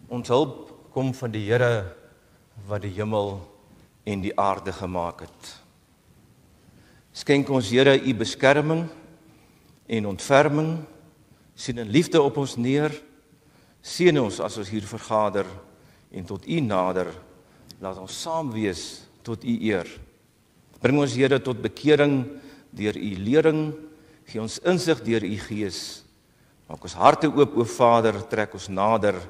Ons hulp kom van die Here wat die hemel en die aarde gemaak het. Skenk ons Here u beskerming en ontferming, sien in liefde op ons neer, seën ons as ons hier vergader en tot u nader, laat ons saam wees tot u eer. Bring ons Here tot bekering deur u lering, gee ons insig deur u Gees. Maak ons harte oop, o Vader, trek ons nader,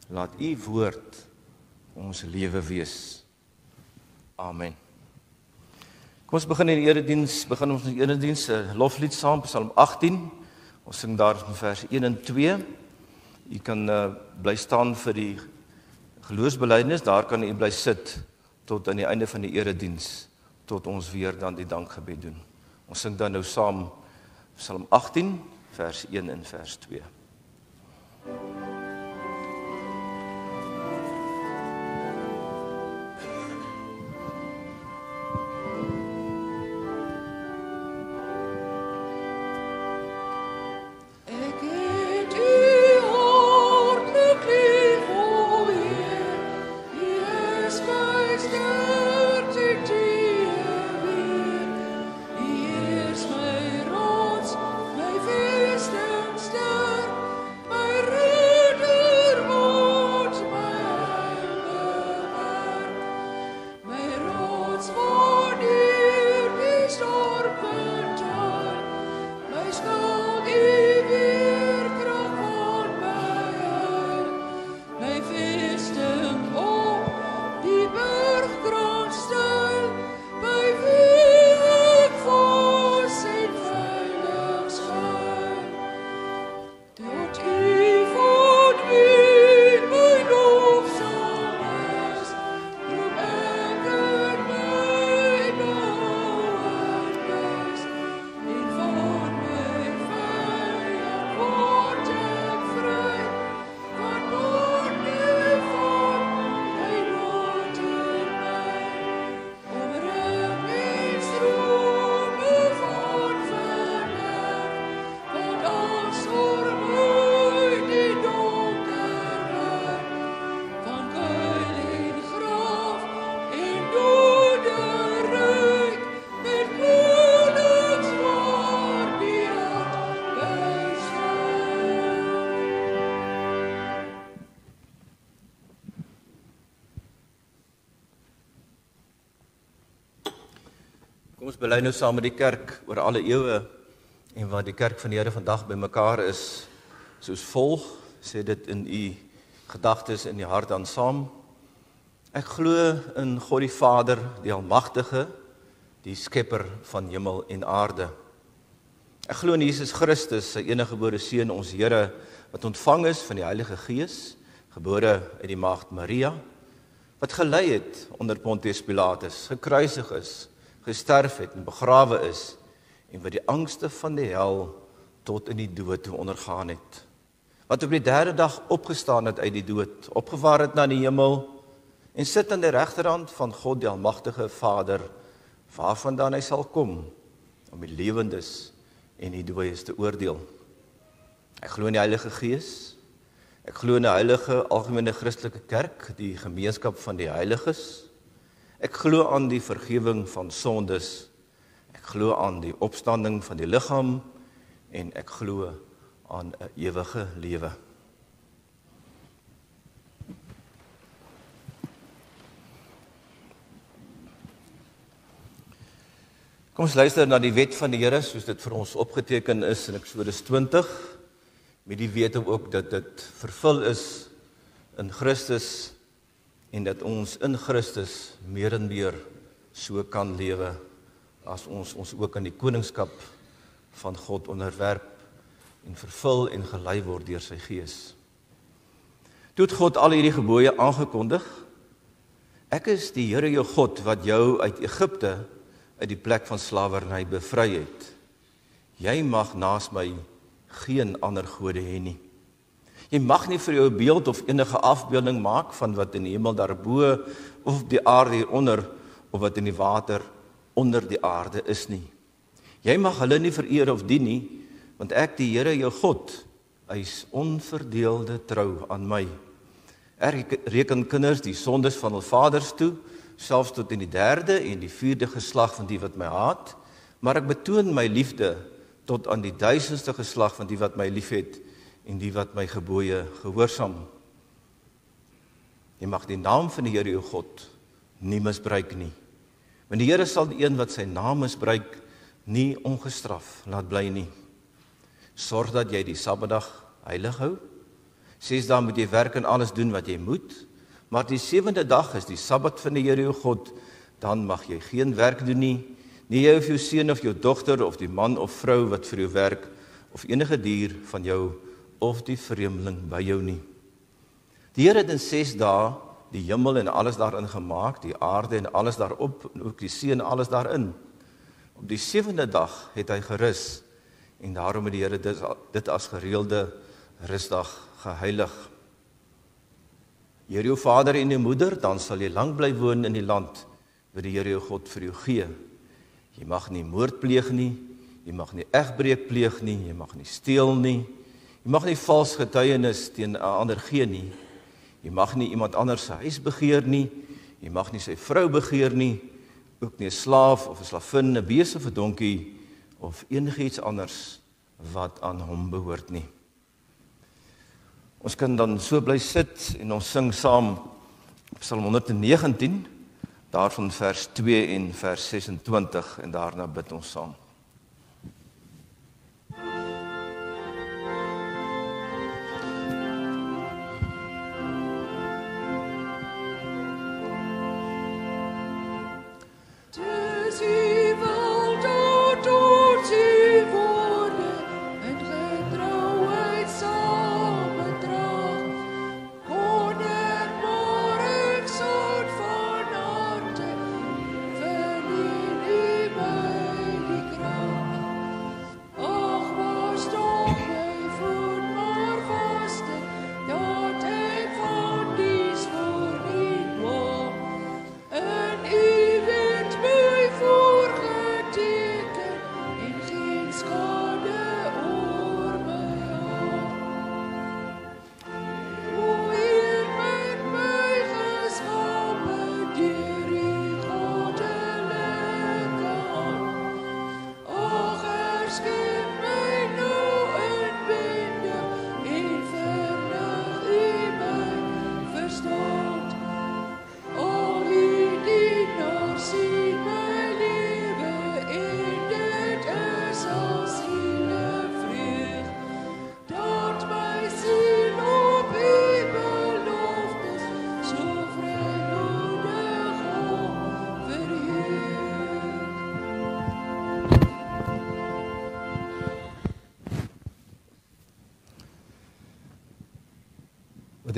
laat u woord ons lewe wees. Amen. Kom ons begin in die erediens, begin ons in die erediens, 'n loflied saam, Psalm 18. Ons sing daar van vers 1 en 2. U kan bly staan vir die geloofsbelijdenis, daar kan u bly sit tot aan die einde van die erediens, tot ons weer dan die dankgebed doen. Ons sing dan nou saam Psalm 18, vers 1 en vers 2. Ons bely nou saam met die kerk oor alle eeue en wat die kerk van die Here vandag bymekaar is, soos volg, sê dit in u gedagtes in die hart dan saam. Ek glo in God die Vader, die Almagtige, die skepper van hemel en aarde. Ek glo in Jesus Christus, sy enige gebore seun, ons Here, wat ontvang is van die Heilige Gees, gebore uit die maagd Maria, wat gelei het onder Pontius Pilatus, gekruisig is, gesterf het en begrawe is, en wat die angste van die hel tot in die dood toe ondergaan het. Wat op die derde dag opgestaan het uit die dood, opgevaar het na die hemel, en sit aan die regterhand van God die Almagtige Vader, waarvandaan hy sal kom, om die lewendes en die dooies te oordeel. Ek glo in die Heilige Gees, ek glo in die heilige algemene Christelike kerk, die gemeenskap van die heiliges. Ek glo aan die vergifnis van sondes, ek glo aan die opstanding van die liggaam, en ek glo aan 'n ewige lewe. Kom ons luister na die wet van die Here, soos dit vir ons opgeteken is in Eksodus 20, met die wete ook dat dit vervul is in Christus, en dat ons in Christus meer en meer so kan lewe, as ons ook in die koningskap van God onderwerp, en vervul en gelei word deur sy Gees. Toe het God al hierdie gebooie aangekondig, ek is die Here jou God, wat jou uit Egipte, uit die plek van slawerny bevry het. Jy mag naas my geen ander gode hê nie. Jy mag nie vir jou 'n beeld of enige afbeelding maak van wat in die hemel daarbo, of op die aarde hieronder, of wat in die water onder die aarde is nie. Jy mag hulle nie vereer of dien nie, want ek, die Here jou God, hy is onverdeelde trou aan my. reken kinders die sondes van hul vaders toe, selfs tot in die 3de en die 4de geslag van die wat my haat, maar ek betoon my liefde tot aan die 1000ste geslag van die wat my liefhet en die wat my gebooie gehoorsaam. Jy mag die naam van die Here jou God nie misbruik nie. Want die Here sal die een wat sy naam misbruik nie ongestraf laat bly nie. Sorg dat jy die Sabbatdag heilig hou. 6 dae moet jy werk en alles doen wat jy moet, maar die 7de dag is die Sabbat van die Here jou God, dan mag jy geen werk doen nie, nie jy of jou seun of jou dogter of die man of vrou wat vir jou werk, of enige dier van jou of die vreemdeling by jou nie. Die Here het in 6 dae die hemel en alles daarin gemaak, die aarde en alles daarop, en ook die see en alles daarin. Op die 7de dag het hy gerus, en daarom het die Here dit as gereelde rusdag geheilig. Here jou vader en jou moeder, dan sal jy lang bly woon in die land wat die Here jou God vir jou gee. Jy mag nie moord pleeg nie, jy mag nie egbreek pleeg nie, jy mag nie steel nie, jy mag nie vals getuienis teen 'n ander gee nie, jy mag nie iemand anders se huis begeer nie, jy mag nie sy vrou begeer nie, ook nie 'n slaaf of 'n slavin, 'n bees of 'n donkie, of enigiets anders wat aan hom behoort nie. Ons kan dan so bly sit en ons sing saam Psalm 119, daarvan vers 2 en vers 26 en daarna bid ons saam.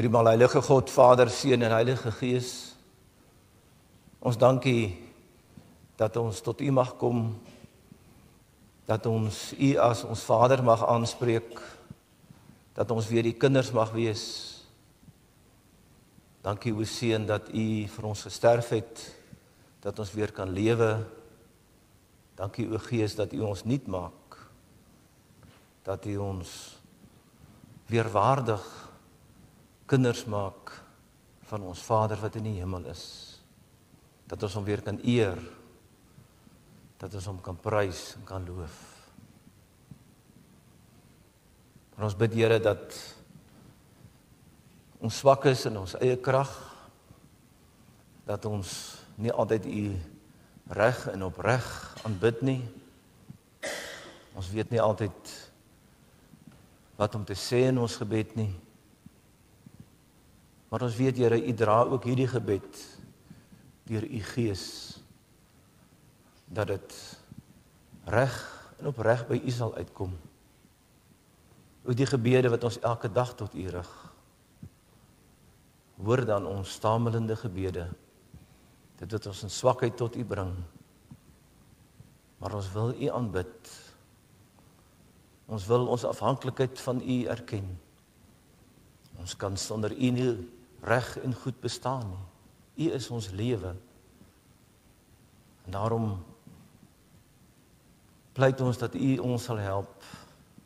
Driemaal heilige God, Vader, Seun en Heilige Gees, ons dankie dat ons tot U mag kom, dat ons U as ons Vader mag aanspreek, dat ons weer die kinders mag wees. Dankie, o Seun, dat U vir ons gesterf het, dat ons weer kan lewe. Dankie, o Gees, dat U ons nuut maak, dat U ons weer waardig kinders maak van ons Vader wat in die hemel is. Dat ons hom weer kan eer, dat ons hom kan prys en kan loof. Maar ons bid, Here, dat ons swak is in ons eie krag, dat ons nie altyd U reg en opreg aanbid nie. Ons weet nie altyd wat om te sê in ons gebed nie. Maar ons weet, Here, U dra ook hierdie gebed deur U Gees, dat dit reg en opreg by U sal uitkom. Ook die gebede wat ons elke dag tot U rig. Hoor dan ons stamelende gebede, dit wat ons in swakheid tot U bring. Maar ons wil U aanbid. Ons wil ons afhanklikheid van U erken. Ons kan sonder U nie reg en goed bestaan nie. U is ons lewe. En daarom pleit ons dat U ons sal help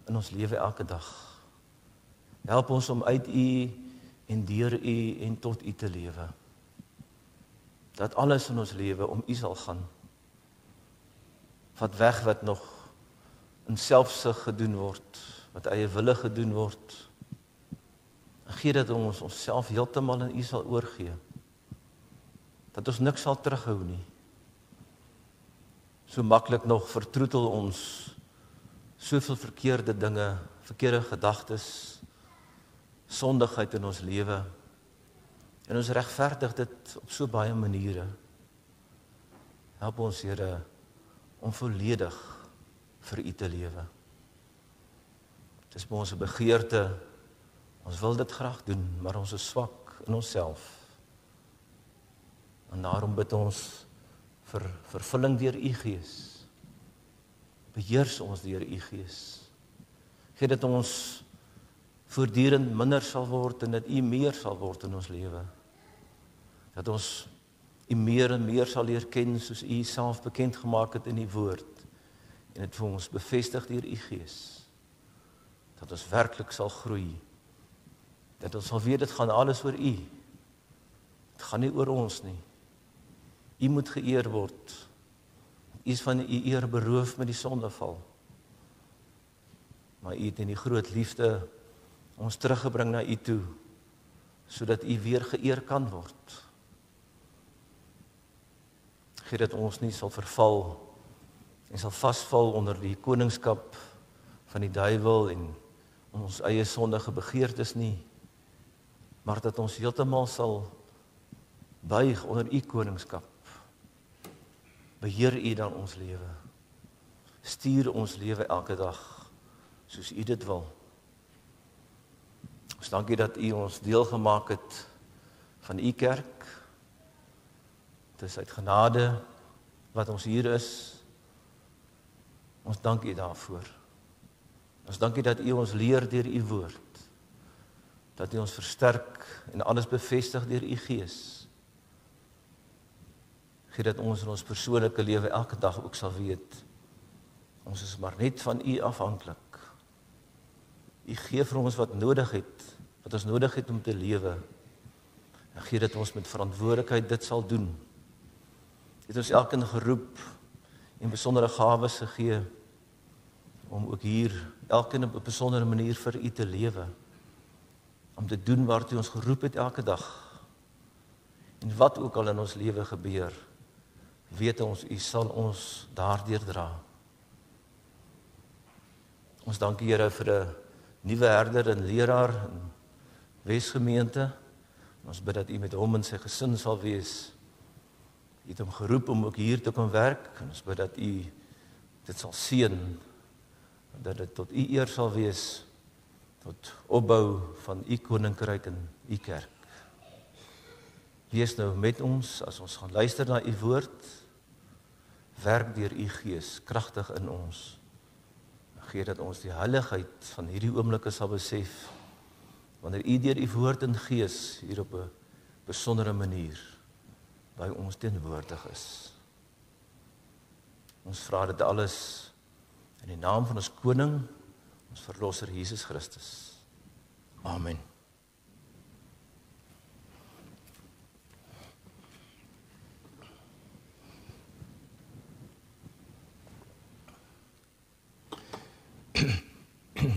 in ons lewe elke dag. Help ons om uit U en deur U en tot U te lewe. Dat alles in ons lewe om U sal gaan. Wat weg wat nog in selfsug gedoen word, wat eie wille gedoen word. En gee dat ons onsself heeltemal in U sal oorgee. Dat ons niks sal terughou nie. So maklik nog vertroetel ons soveel verkeerde dinge, verkeerde gedagtes, sondigheid in ons lewe. En ons regverdig dit op so baie maniere. Help ons, Here, om volledig vir U te lewe. Dit is by ons 'n begeerte, ons wil dit graag doen, maar ons is swak in onsself. En daarom bid ons vir vervulling deur U Gees. Beheers ons deur U Gees. Gee dat ons voortdurend minder sal word en dat U meer sal word in ons lewe. Dat ons U meer en meer sal leer ken soos U self bekend gemaak het in die woord en dit vir ons bevestig deur U Gees. Dat ons werklik sal groei. Dat ons sal weet dit gaan alles oor U. Dit gaan nie oor ons nie. U moet geëer word. U is van U eer beroof met die sondeval. Maar U het in die groot liefde ons teruggebring na U toe, sodat U weer geëer kan word. Gee dat ons nie sal verval en sal vasval onder die koningskap van die duiwel en ons eie sondige begeertes nie, maar dat ons heeltemal sal buig onder U koningskap. Beheer U dan ons lewe. Stuur ons lewe elke dag, soos U dit wil. Ons dankie dat U ons deel gemaak het van U kerk. Dit is uit genade wat ons hier is. Ons dank U daarvoor. Ons dankie dat U ons leer deur U woord. Dat U ons versterk en alles bevestig deur U Gees. Gee dat ons in ons persoonlike lewe elke dag ook sal weet, ons is maar net van U afhanklik. U gee vir ons wat ons nodig het om te lewe. En gee dat ons met verantwoordelikheid dit sal doen. Het ons elkeen geroep en besondere gawes gegee, om ook hier elkeen op 'n besondere manier vir U te lewe. Om te doen waartoe ons geroep het elke dag. En wat ook al in ons lewe gebeur, weet ons, U sal ons daardeur dra. Ons dank U, Here, vir 'n nuwe herder en leraar in Wesgemeente. Ons bid dat U met hom en sy gesin sal wees. U het hom geroep om ook hier te kom werk. En ons bid dat U dit sal seën, dat dit tot U eer sal wees, tot opbou van U koninkryk en U kerk. Wees nou met ons as ons gaan luister na U woord. Werk deur U Gees kragtig in ons. Gee dat ons die heiligheid van hierdie oomblikke sal besef, wanneer U deur U woord en Gees hier op 'n besondere manier by ons teenwoordig is. Ons vra dit alles in die naam van ons koning, ons verlosser Jesus Christus. Amen.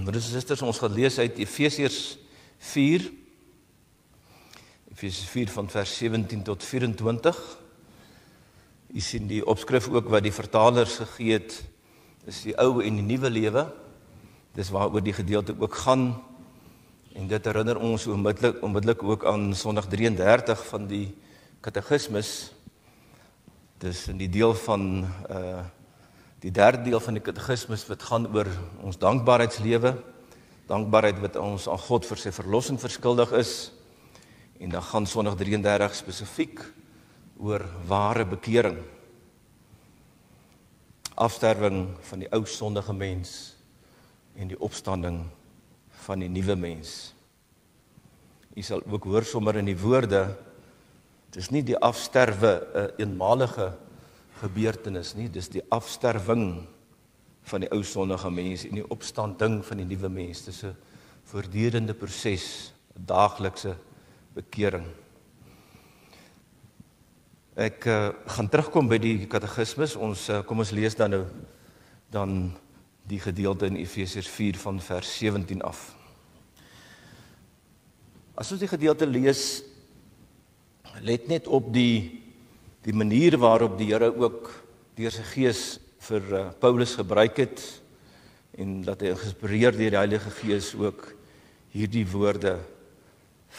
Broers en susters, ons gaan lees uit Efesiërs 4. Efesiërs 4 van vers 17 tot 24. U sien die opskrif ook wat die vertalers gegee het, is die ou en die nuwe lewe. Dis waaroor die gedeelte ook gaan. En dit herinner ons onmiddellik ook aan Sondag 33 van die katekismes. Dis in die deel van die derde deel van die katekismes wat gaan oor ons dankbaarheidslewe. Dankbaarheid wat ons aan God vir sy verlossing verskuldig is. En dan gaan Sondag 33 spesifiek oor ware bekering. Afsterwing van die ou sondige mens en die opstanding van die nuwe mens. U sal ook hoor sommer in die woorde, dit is nie die afsterwe 'n eenmalige gebeurtenis nie, dis die afsterwing van die ou sondige mens en die opstanding van die nuwe mens. Dis 'n voortdurende proses, 'n daaglikse bekering. Ek gaan terugkom by die katekismes. Kom ons lees dan nou die gedeelte in Efesiërs 4 van vers 17 af. As ons die gedeelte lees, let net op die manier waarop die Here ook deur sy Gees vir Paulus gebruik het en dat hy geïnspireer deur die Heilige Gees ook hierdie woorde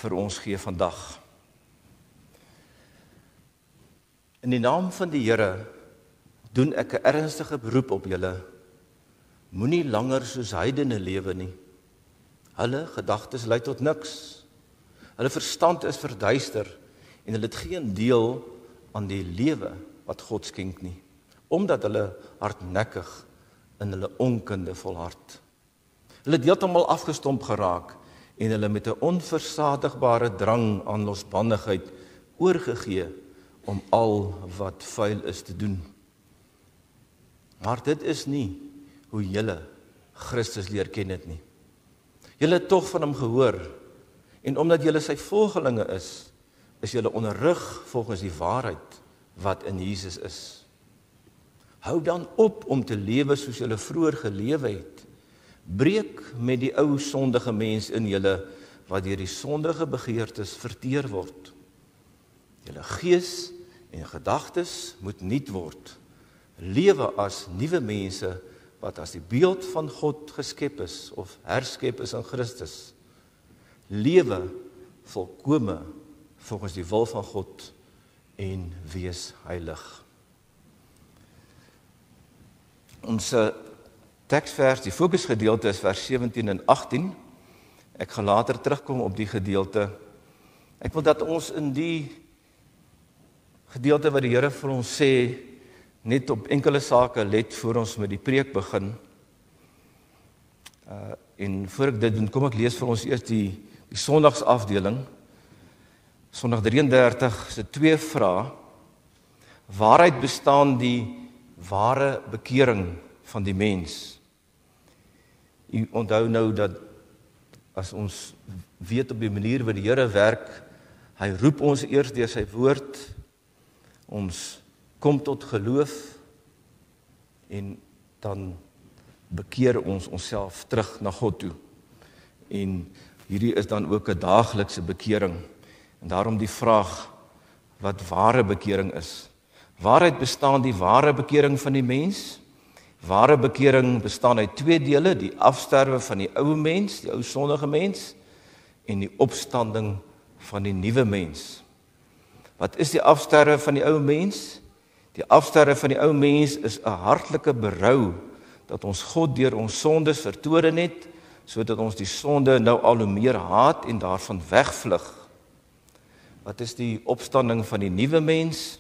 vir ons gee vandag. In die naam van die Here doen ek 'n ernstige beroep op julle. Moenie langer soos heidene lewe nie. Hulle gedagtes lei tot niks. Hulle verstand is verduister en hulle het geen deel aan die lewe wat God skenk nie, omdat hulle hardnekkig in hulle onkunde volhard. Hulle het heeltemal afgestomp geraak en hulle met 'n onversadigbare drang aan losbandigheid oorgegee om al wat vuil is te doen. Maar dit is nie hoe julle Christus leer ken het nie. Julle het tog van hom gehoor, en omdat julle sy volgelinge is julle onderrig volgens die waarheid wat in Jesus is. Hou dan op om te lewe soos julle vroeër gelewe het. Breek met die ou sondige mens in julle, wat deur die sondige begeertes verteer word. Julle gees en gedagtes moet nuut word. Lewe as nuwe mense, wat as die beeld van God geskep is, of herskep is in Christus. Lewe volkome volgens die wil van God en wees heilig. Ons teksvers, die fokusgedeelte is vers 17 en 18. Ek gaan later terugkom op die gedeelte. Ek wil dat ons in die gedeelte wat die Here vir ons sê, net op enkele sake let voor ons met die preek begin. En voor ek dit doen, kom ek lees vir ons eers die sondagsafdeling. Sondag 33 se 2 vrae. Waaruit bestaan die ware bekering van die mens? U onthou nou dat as ons weet op die manier wat die Here werk, hy roep ons eers deur sy woord, ons kom tot geloof en dan bekeer ons onsself terug na God toe. En hierdie is dan ook 'n daaglikse bekering. En daarom die vraag wat ware bekering is. Waaruit bestaan die ware bekering van die mens? Ware bekering bestaan uit 2 dele, die afsterwe van die ou mens, die ou sondige mens, en die opstanding van die nuwe mens. Wat is die afsterwe van die ou mens? Die afsterwe van die ou mens is 'n hartlike berou dat ons God deur ons sondes vertoren het, sodat ons die sonde nou al hoe meer haat en daarvan wegvlug. Wat is die opstanding van die nuwe mens?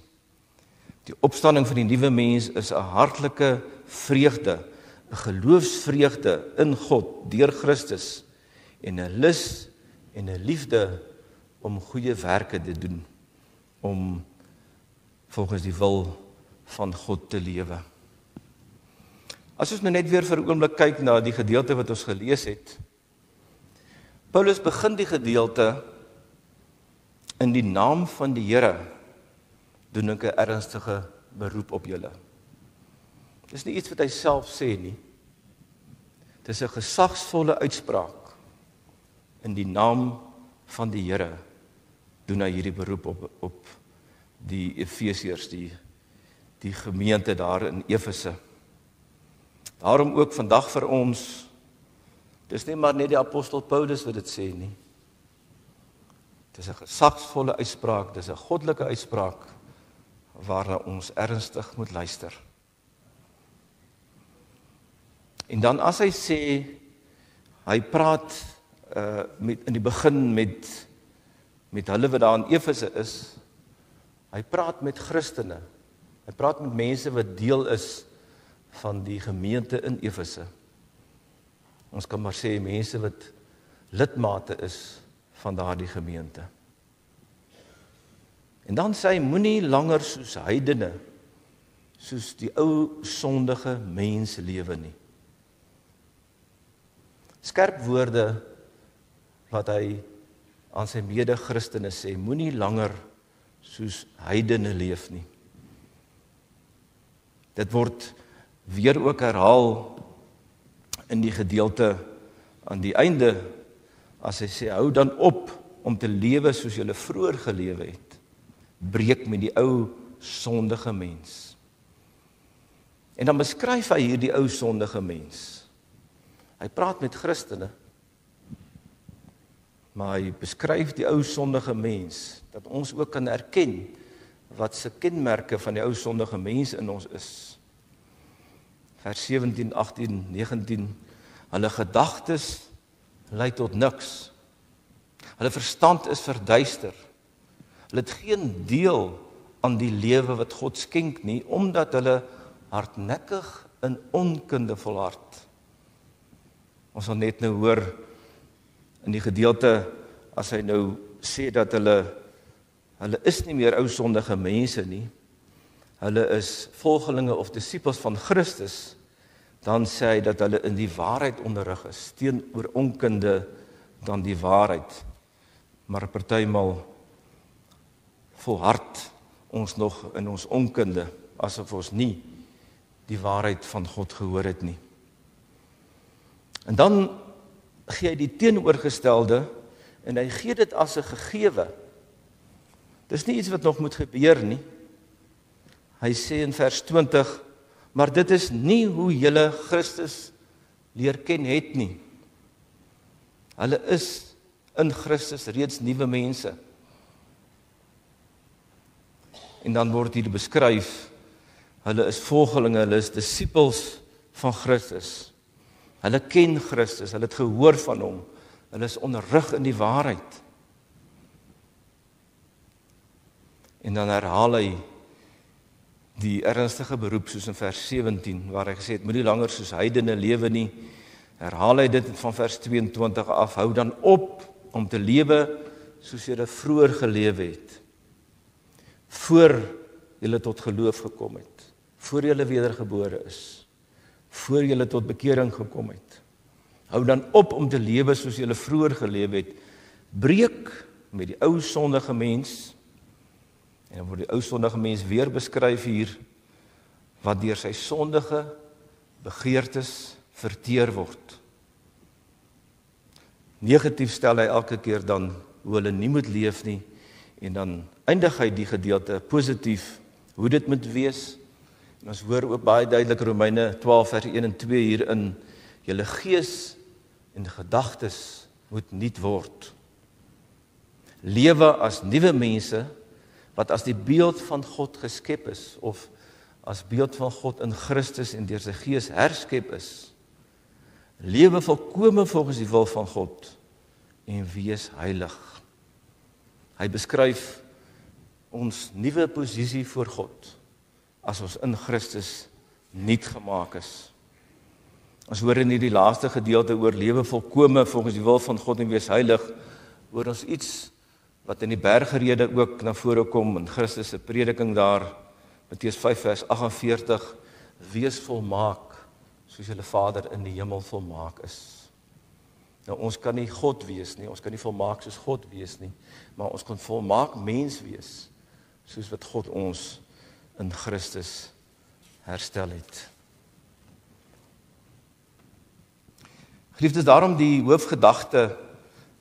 Die opstanding van die nuwe mens is 'n hartlike vreugde, 'n geloofsvreugde in God deur Christus en 'n lus en 'n liefde om goeie werke te doen, om volgens die wil van God te lewe. As ons nou net weer vir 'n oomblik kyk na die gedeelte wat ons gelees het. Paulus begin die gedeelte in die naam van die Here doen ek 'n ernstige beroep op julle. Dis nie iets wat hy self sê nie. Dis 'n gesagsvolle uitspraak. In die naam van die Here doen hy hierdie beroep op die Efesiërs, die gemeente daar in Efese. Daarom ook vandag vir ons, dis nie maar net die apostel Paulus wat dit sê nie. Dis 'n gesagsvolle uitspraak, dis 'n goddelike uitspraak waarna ons ernstig moet luister. En dan as hy sê, hy praat in die begin met hulle wat daar in Efese is, hy praat met Christene, hy praat met mense wat deel is van die gemeente in Efese. Ons kan maar sê mense wat lidmate is van daardie gemeente. En dan sê hy, moenie langer soos heidene, soos die ou sondige mens lewe nie. Skerp woorde wat hy aan sy mede-Christene sê, moenie langer soos heidene leef nie. Dit word weer ook herhaal in die gedeelte aan die einde, as hy sê, hou dan op om te lewe soos julle vroeër gelewe het. Breek met die ou sondige mens. En dan beskryf hy hier die ou sondige mens. Hy praat met Christene, maar hy beskryf die ou sondige mens, dat ons ook kan erken wat se kenmerke van die ou sondige mens in ons is. Vers 17, 18, 19, hulle gedagtes lei tot niks. Hulle verstand is verduister. Hulle het geen deel aan die lewe wat God skenk nie, omdat hulle hardnekkig in onkunde volhard. Ons sal net nou hoor in die gedeelte, as hy nou sê dat hulle is nie meer ou sondige mense nie, hulle is volgelinge of disippels van Christus, dan sê hy dat hulle in die waarheid onderrig is, teenoor onkunde dan die waarheid. Maar partymal volhard ons nog in ons onkunde, asof ons nie die waarheid van God gehoor het nie. En dan gee hy die teenoorgestelde, en hy gee dit as 'n gegewe. Dis nie iets wat nog moet gebeur nie. Hy sê in vers 20, maar dit is nie hoe julle Christus leer ken het nie. Hulle is in Christus reeds nuwe mense. En dan word hier beskryf, hulle is volgelinge, hulle is disippels van Christus. Hulle ken Christus, hulle het gehoor van hom, hulle is onderrig in die waarheid. En dan herhaal hy die ernstige beroep soos in vers 17, waar hy gesê het, moenie langer soos heidene lewe nie. Herhaal hy dit van vers 22 af, hou dan op om te lewe soos julle vroeër gelewe het. Voor julle tot geloof gekom het, voor julle wedergebore is, voor julle tot bekering gekom het. Hou dan op om te lewe soos julle vroeër gelewe het. Breek met die ou sondige mens. En dan word die ou sondige mens weer beskryf hier, wat deur sy sondige begeertes verteer word. Negatief stel hy elke keer dan hoe hulle nie moet leef nie, en dan eindig hy die gedeelte positief, hoe dit moet wees. En ons hoor ook baie duidelik Romeine 12 vers 1 en 2 hierin, julle gees en gedagtes moet nuut word. Lewe as nuwe mense, wat as die beeld van God geskep is, of as beeld van God in Christus en deur sy gees herskep is. Lewe volkome volgens die wil van God, en wees heilig. Hy beskryf ons nuwe posisie voor God, as ons in Christus nuut gemaak is. Ons hoor in hierdie laaste gedeelte oor lewe volkome volgens die wil van God en wees heilig, hoor ons iets wat in die bergrede ook na vore kom, in Christus se prediking daar, Matteus 5 vers 48, wees volmaak, soos julle Vader in die hemel volmaak is. Nou ons kan nie God wees nie, ons kan nie volmaak soos God wees nie, maar ons kan volmaak mens wees, soos wat God ons in Christus herstel het. Geliefdes, daarom die hoofgedagte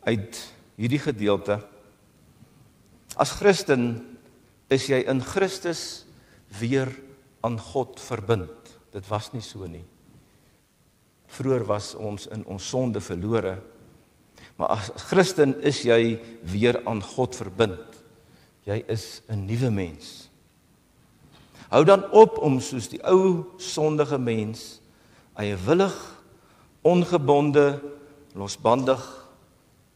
uit hierdie gedeelte. As Christen is jy in Christus weer aan God verbind. Dit was nie so nie. Vroeër was ons in ons sonde verlore, maar as Christen is jy weer aan God verbind. Jy is 'n nuwe mens. Hou dan op om soos die ou sondige mens, eiewillig, ongebonde, losbandig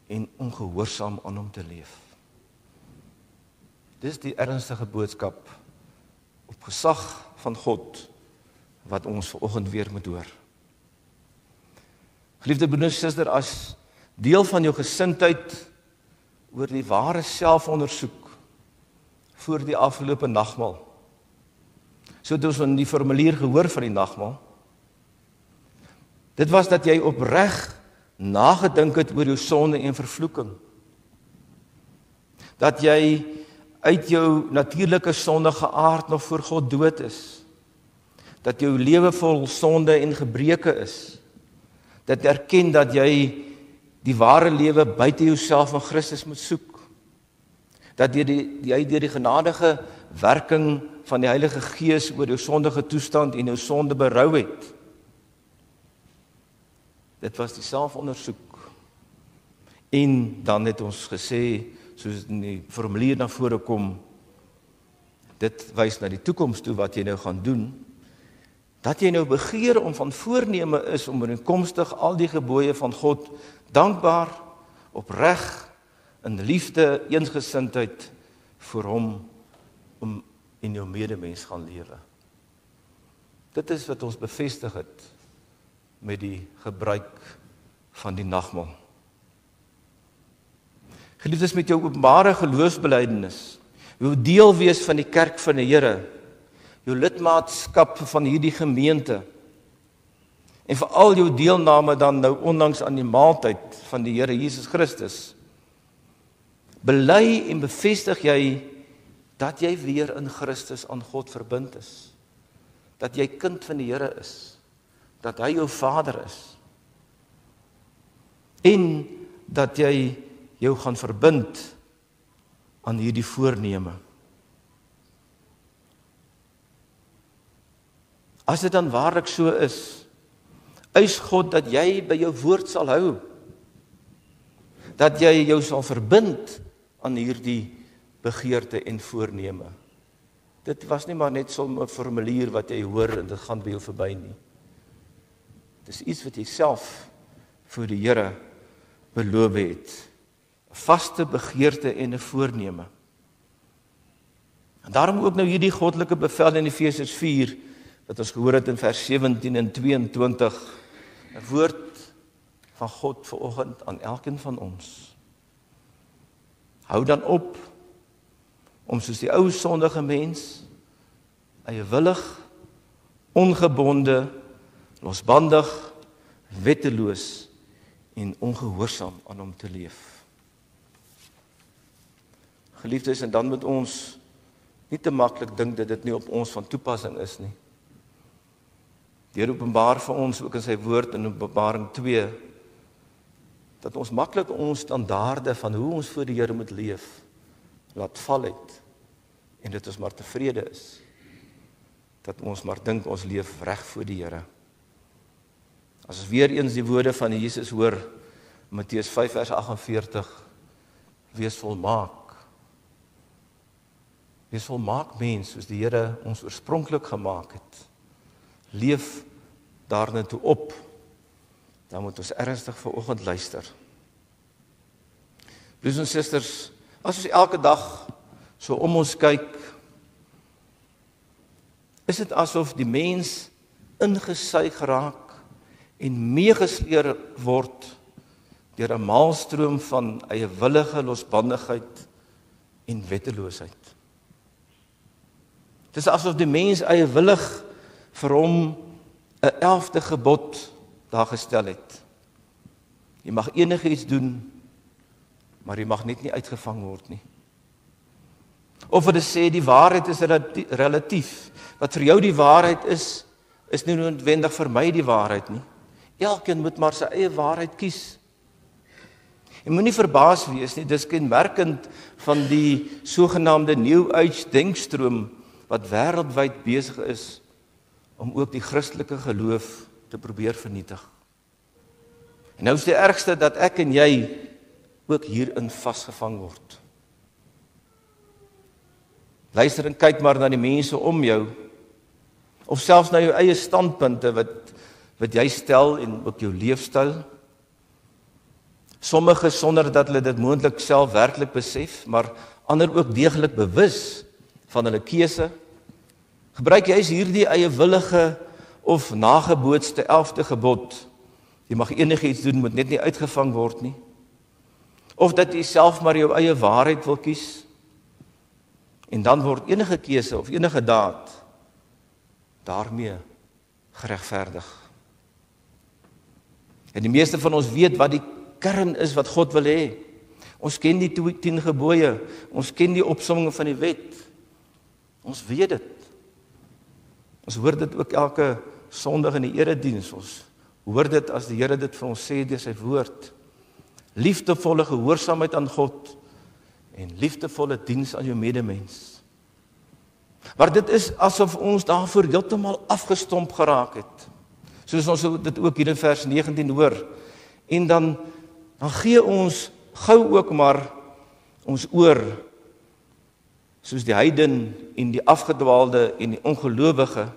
en ongehoorsaam aan hom te leef. Dis die ernstige boodskap op gesag van God wat ons vanoggend weer moet hoor. Geliefde broeder en suster, as deel van jou gesindheid oor die ware selfondersoek voor die afgelope nagmaal, so het ons in die formulier gehoor van die nagmaal, dit was dat jy opreg nagedink het oor jou sonde en vervloeking. dat jy uit jou natuurlike sondige aard nog voor God dood is, dat jou lewe vol sonde en gebreke is, dat erken dat jy die ware lewe buite jouself in Christus moet soek, dat jy deur die genadige werking van die Heilige Gees oor jou sondige toestand en jou sonde berou het. Dit was die selfondersoek. En dan het ons gesê, soos in die formulier na vore kom, dit wys na die toekoms toe wat jy nou gaan doen, dat jy nou begeer om van voorneme is om ooreenkomstig al die gebooie van God dankbaar, opreg, in liefde, eensgesindheid vir hom om en jou medemens gaan lewe. Dit is wat ons bevestig het met die gebruik van die nagmaal. Geliefdes, met jou openbare geloofsbelijdenis, jou deel wees van die kerk van die Here, jou lidmaatskap van hierdie gemeente, en veral jou deelname dan nou ondanks aan die maaltyd van die Here Jesus Christus, bely en bevestig jy dat jy weer in Christus aan God verbind is, dat jy kind van die Here is, dat hy jou Vader is, en dat jy jou gaan verbind aan hierdie voorneme. As dit dan waarlik so is, eis God dat jy by jou woord sal hou, dat jy jou sal verbind aan hierdie begeerte en voorneme. Dit was nie maar net so 'n formulier wat jy hoor en dit gaan by jou verby nie. Dit is iets wat jy self vir die Here beloof het. 'n Vaste begeerte en 'n voorneme. En daarom ook nou hierdie goddelike bevel in Efesiërs 4, wat ons gehoor het in vers 17 en 22, 'n woord van God vanoggend aan elkeen van ons. Hou dan op om soos die ou sondige mens, eiewillig, ongebonde, losbandig, wetteloos en ongehoorsaam aan hom te leef. Geliefdes, en dan moet ons nie te maklik dink dat dit nie op ons van toepassing is nie. Die Here openbaar vir ons ook in sy woord in Openbaring 2, dat ons maklik ons standaarde van hoe ons voor die Here moet leef, laat val het, en dit ons maar tevrede is, dat ons maar dink ons leef reg voor die Here. As ons weer eens die woorde van Jesus hoor, Matteus 5 vers 48, wees volmaak. Wees volmaak mens, soos die Here ons oorspronklik gemaak het. Leef daarna toe op. Dan moet ons ernstig vanoggend luister. Broers en susters, as ons elke dag so om ons kyk, is dit asof die mens ingesuig geraak en meegesleer word deur 'n maalstroom van eiewillige losbandigheid en wetteloosheid. Dit is asof die mens eiewillig vir hom 'n 11de gebod daar gestel het. Jy mag enigiets doen, maar jy mag net nie uitgevang word nie. Of wat dit sê, die waarheid is relatief. Wat vir jou die waarheid is nie noodwendig vir my die waarheid nie. Elkeen moet maar sy eie waarheid kies. Jy moet nie verbaas wees nie, dis kenmerkend van die sogenaamde New Age denkstroom wat wêreldwyd besig is om ook die Christelike geloof te probeer vernietig. En nou is die ergste dat ek en jy ook hierin vasgevang word. Luister en kyk maar na die mense om jou, of selfs na jou eie standpunte wat jy stel en ook jou leefstyl. Sommige sonder dat hulle dit moontlik self werklik besef, maar ander ook deeglik bewus van hulle keuse. Gebruik jy hierdie eiewillige of nagebootste 11de gebod. Jy mag enigiets doen, moet net nie uitgevang word nie. Of dat jy self maar jou eie waarheid wil kies. En dan word enige keuse of enige daad daarmee geregverdig. En die meeste van ons weet wat die kern is wat God wil hê. Ons ken die 10 gebooie, ons ken die opsomming van die wet. Ons weet dit. Ons hoor dit ook elke Sondag in die erediens. Ons hoor dit as die Here dit vir ons sê deur sy woord. Liefdevolle gehoorsaamheid aan God en liefdevolle diens aan jou medemens. Maar dit is asof ons daarvoor heeltemal afgestomp geraak het. Soos ons dit ook hier in vers 19 hoor. En dan gee ons gou ook maar ons oor, soos die heiden en die afgedwaalde en die ongelowige.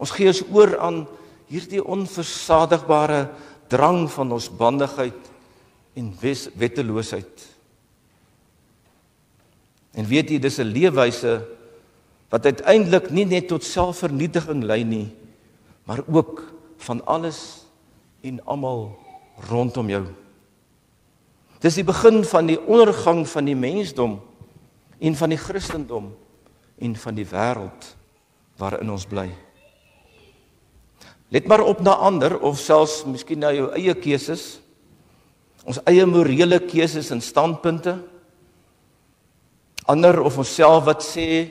Ons gee ons oor aan hierdie onversadigbare drang van ons bandigheid en wetteloosheid. En weet jy, dis 'n leefwyse wat uiteindelik nie net tot selfvernietiging lei nie, maar ook van alles en almal rondom jou. Dis die begin van die ondergang van die mensdom en van die Christendom en van die wêreld waarin ons bly. Let maar op na ander of selfs miskien na jou eie keuses, ons eie morele keuses en standpunte. Ander of onsself wat sê,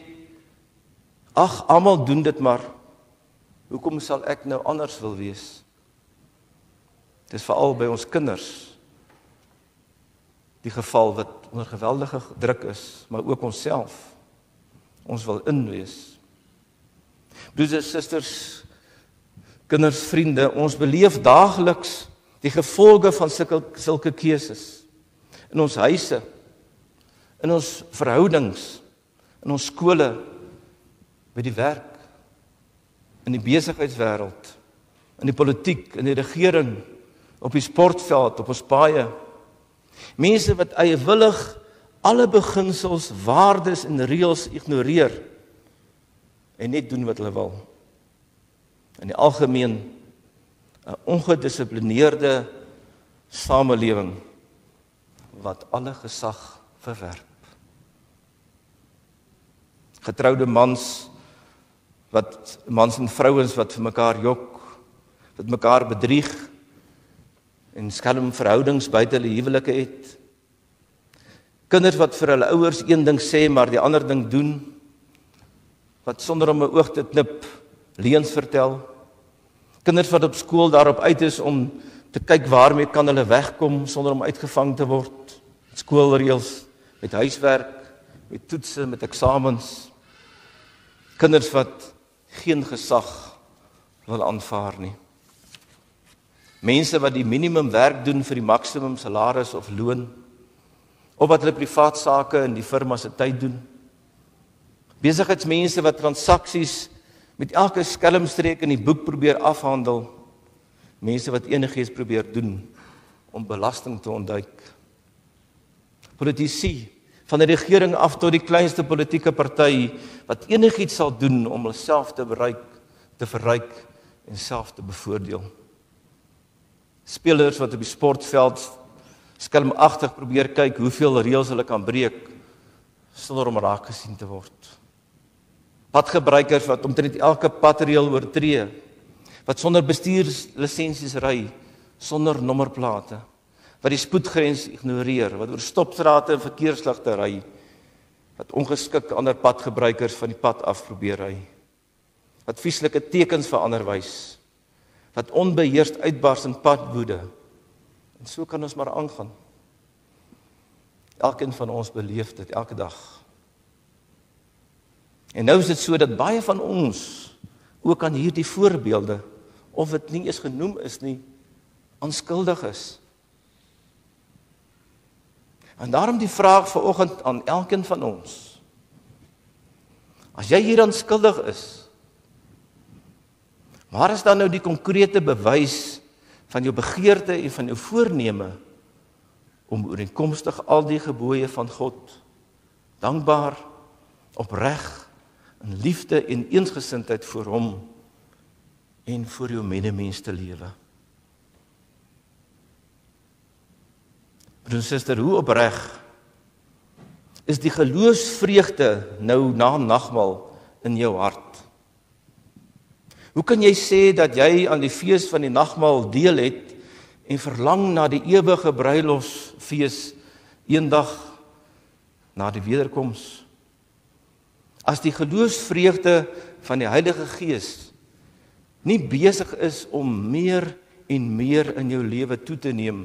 ag, almal doen dit maar, hoekom sal ek nou anders wil wees? Dis veral by ons kinders die geval wat onder geweldige druk is, maar ook onsself. Ons wil inwees. Broers en susters, kinders, vriende, ons beleef daagliks die gevolge van sulke keuses in ons huise, in ons verhoudings, in ons skole, by die werk, in die besigheidswêreld, in die politiek, in die regering, op die sportveld, op ons paaie. Mense wat eiewillig alle beginsels, waardes en reëls ignoreer en net doen wat hulle wil. In die algemeen 'n ongedissiplineerde samelewing wat alle gesag verwerp. Getroude mans en vrouens wat vir mekaar jok, wat mekaar bedrieg en skelm verhoudings buite hulle huwelike het. Kinders wat vir hulle ouers een ding sê, maar die ander ding doen, wat sonder om 'n oog te knip leuns vertel. Kinders wat op skool daarop uit is om te kyk waarmee kan hulle wegkom sonder om uitgevang te word. Met skoolreëls, met huiswerk, met toetse, met eksamens. Kinders wat geen gesag wil aanvaar nie. Mense wat die minimum werk doen vir die maksimum salaris of loon, of wat hulle privaat sake in die firma se tyd doen. Besigheidsmense wat transaksies met elke skelmstreek in die boek probeer afhandel. Mense wat enigiets probeer doen om belasting te ontduik. Politici, van die regering af tot die kleinste politieke party, wat enigiets sal doen om hulself te verryk en self te bevoordeel. Spelers wat op die sportveld skelmagtig probeer kyk hoeveel reëls hulle kan breek sonder om raak gesien te word. Padgebruikers wat omtrent elke padreël oortree, wat sonder bestuurslisensies ry, sonder nommerplate, wat die spoedgrens ignoreer, wat oor stopstrate en verkeersligte ry, wat ongeskik ander padgebruikers van die pad af probeer ry, wat vieslike tekens vir ander wys, wat onbeheerst uitbars in padwoede. En so kan ons maar aangaan. Elkeen van ons beleef dit elke dag. En nou is dit so dat baie van ons ook aan hierdie voorbeelde, of dit nie eens genoem is nie, onskuldig is. En daarom die vraag vanoggend aan elkeen van ons. As jy hieraan skuldig is, waar is dan nou die konkrete bewys van jou begeerte en van jou voorneme om ooreenkomstig al die gebooie van God dankbaar, opreg, in liefde en eensgesindheid voor hom en voor jou medemens te lewe? Broer en suster, hoe opreg is die geloofsvreugde nou na nagmaal in jou hart? Hoe kan jy sê dat jy aan die fees van die nagmaal deel het en verlang na die ewige bruilofsfees eendag na die wederkoms. As die geloofsvreugde van die Heilige Gees nie besig is om meer en meer in jou lewe toe te neem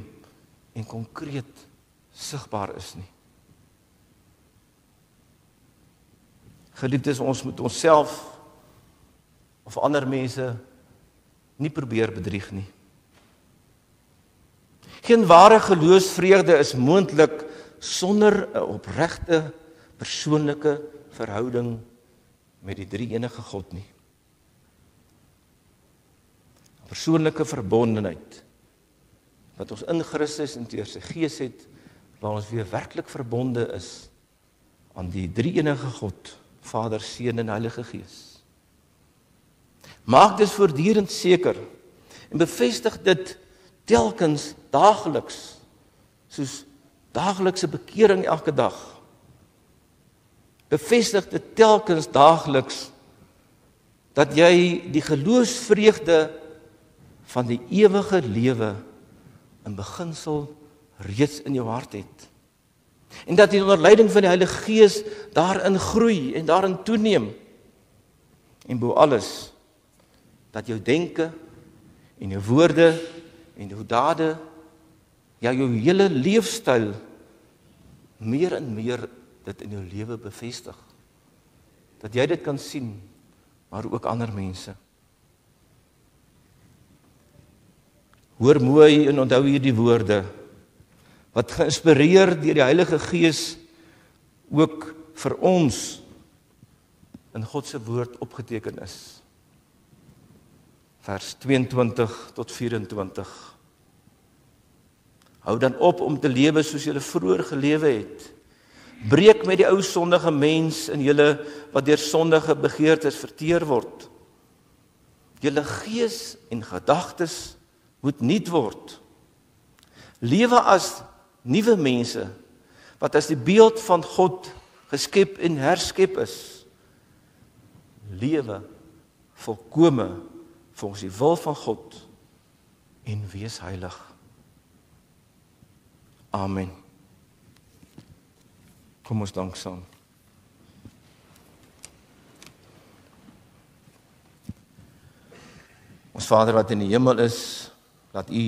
en konkreet sigbaar is nie. Geliefdes, ons moet onsself of ander mense nie probeer bedrieg nie. Geen ware geloofsvreugde is moontlik sonder 'n opregte persoonlike verhouding met die drie-enige God nie. 'n Persoonlike verbondenheid wat ons in Christus en deur sy Gees het, waar ons weer werklik verbonde is aan die drie-enige God, Vader, Seun en Heilige Gees. Maak dit voortdurend seker en bevestig dit telkens daagliks, soos daaglikse bekering elke dag. Bevestig dit telkens daagliks dat jy die geloofsvreugde van die ewige lewe in beginsel reeds in jou hart het. En dat jy onder leiding van die Heilige Gees daarin groei en daarin toeneem. En bo alles, dat jou denke en jou woorde en jou dade, ja jou hele leefstyl meer en meer dit in jou lewe bevestig. Dat jy dit kan sien, maar ook ander mense. Hoor mooi en onthou hierdie woorde, wat geïnspireer deur die Heilige Gees ook vir ons in God se woord opgeteken is. Vers 22 tot 24. Hou dan op om te lewe soos julle vroeër gelewe het. Breek met die ou sondige mens in julle wat deur sondige begeertes verteer word. Julle gees en gedagtes moet nuut word. Lewe as nuwe mense wat as die beeld van God geskep en herskep is. Lewe volkome volgens die wil van God en wees heilig. Amen. Kom ons dank saam. Ons Vader wat in die hemel is, laat U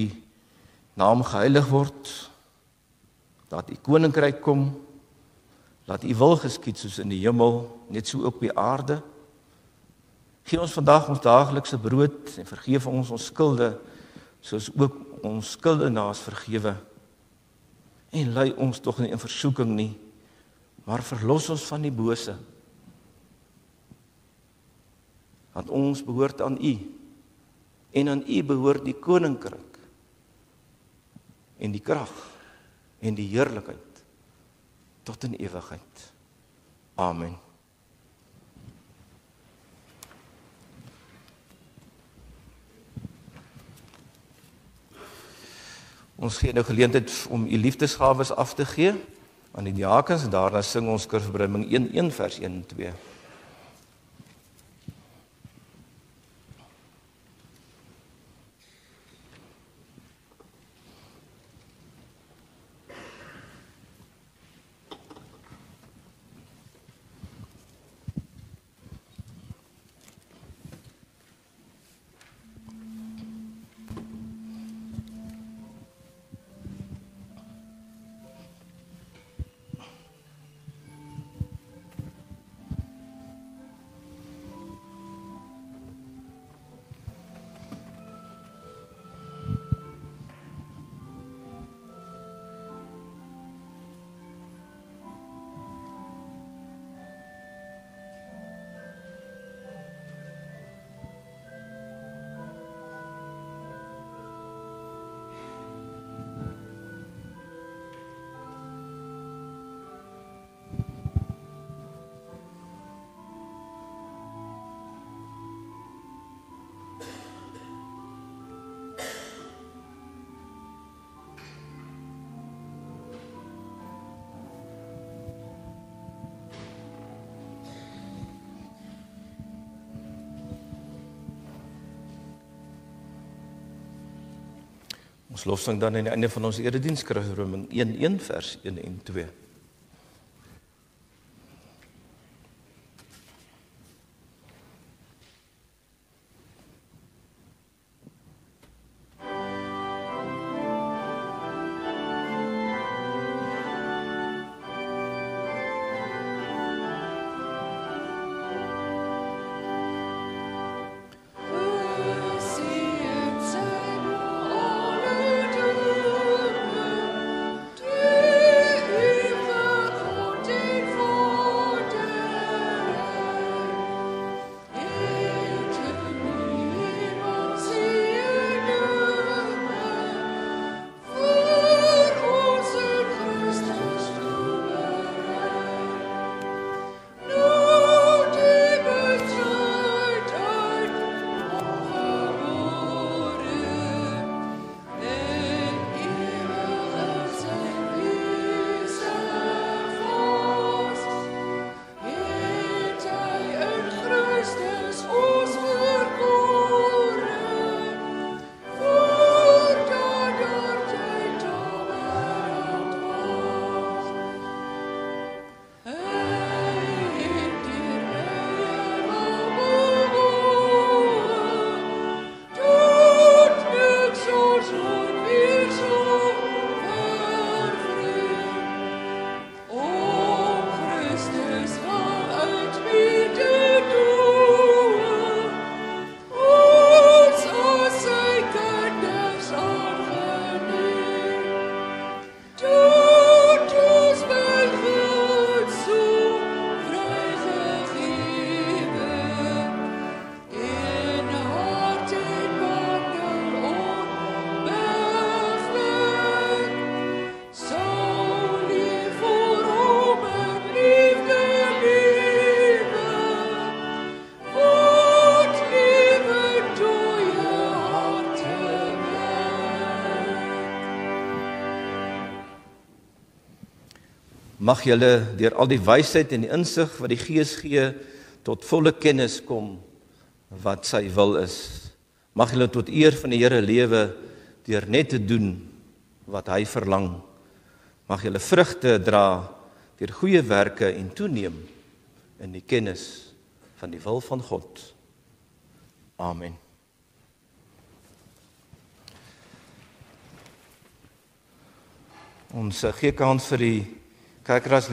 naam geheilig word, laat U koninkryk kom, laat U wil geskied soos in die hemel, net so ook op die aarde. Gee ons vandag ons daaglikse brood en vergeef ons skulde, soos ook ons skuldenaars vergewe. En lei ons tog nie in versoeking nie, maar verlos ons van die bose. Want ons behoort aan U, en aan U behoort die koninkryk, en die krag, en die heerlikheid, tot in ewigheid. Amen. Ons gee nou geleentheid om U liefdesgawes af te gee aan die diakens en daarna sing ons Skrifverbinding 1:1 vers 1 en 2. Ons lofsang dan aan die einde van ons erediens kry Romeine 1:1 vers 1 en 2. Mag julle deur al die wysheid en die insig wat die Gees gee tot volle kennis kom wat sy wil is. Mag julle tot eer van die Here lewe deur net te doen wat hy verlang. Mag julle vrugte dra deur goeie werke en toeneem in die kennis van die wil van God. Amen. Ons gee kans vir die kerkraad